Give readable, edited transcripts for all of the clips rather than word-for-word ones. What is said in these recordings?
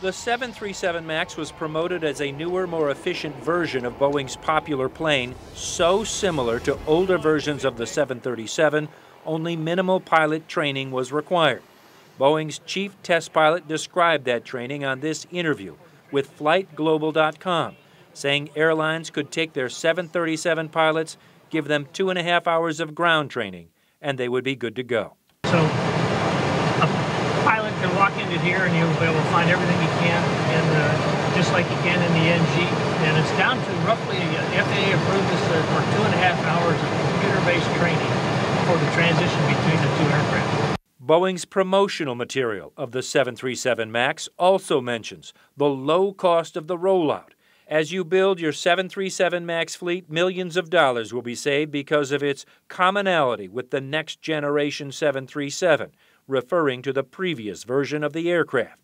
The 737 MAX was promoted as a newer, more efficient version of Boeing's popular plane, so similar to older versions of the 737, only minimal pilot training was required. Boeing's chief test pilot described that training on this interview with FlightGlobal.com, saying airlines could take their 737 pilots, give them 2.5 hours of ground training, and they would be good to go. So a pilot can walk into here and he'll be able to find everything he can, just like he can in the NG. And it's down to roughly, the FAA approved this for 2.5 hours of computer-based training for the transition between the two aircraft. Boeing's promotional material of the 737 MAX also mentions the low cost of the rollout. As you build your 737 MAX fleet, millions of dollars will be saved because of its commonality with the next generation 737, referring to the previous version of the aircraft.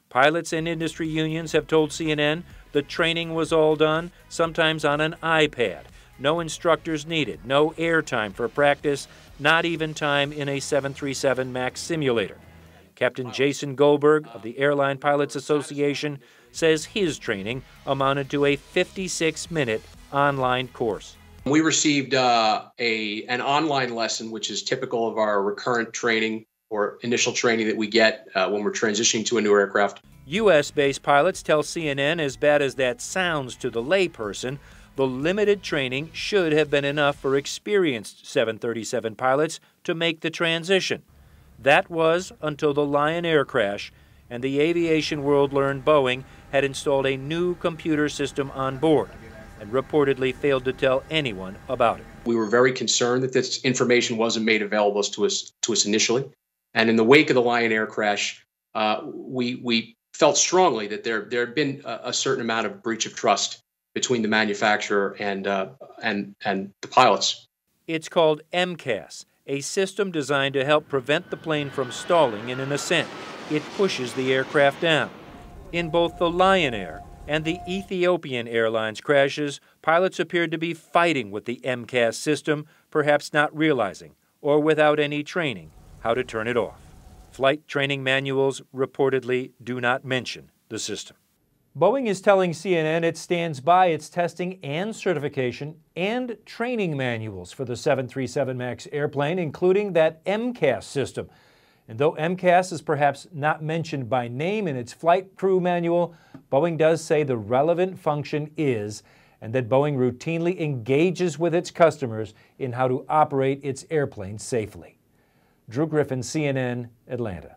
Pilots and industry unions have told CNN the training was all done, sometimes on an iPad. No instructors needed, no airtime for practice, not even time in a 737 MAX simulator. Captain Jason Goldberg of the Airline Pilots Association says his training amounted to a 56-minute online course. We received an online lesson, which is typical of our recurrent training or initial training that we get when we're transitioning to a new aircraft. U.S.-based pilots tell CNN, as bad as that sounds to the layperson, the limited training should have been enough for experienced 737 pilots to make the transition. That was until the Lion Air crash, and the aviation world learned Boeing had installed a new computer system on board and reportedly failed to tell anyone about it. We were very concerned that this information wasn't made available to us initially. And in the wake of the Lion Air crash, we felt strongly that there had been a certain amount of breach of trust between the manufacturer and the pilots. It's called MCAS, a system designed to help prevent the plane from stalling in an ascent. It pushes the aircraft down. In both the Lion Air and the Ethiopian Airlines crashes, pilots appeared to be fighting with the MCAS system, perhaps not realizing, or without any training, how to turn it off. Flight training manuals reportedly do not mention the system. Boeing is telling CNN it stands by its testing and certification and training manuals for the 737 MAX airplane, including that MCAS system. And though MCAS is perhaps not mentioned by name in its flight crew manual, Boeing does say the relevant function is, and that Boeing routinely engages with its customers in how to operate its airplanes safely. Drew Griffin, CNN, Atlanta.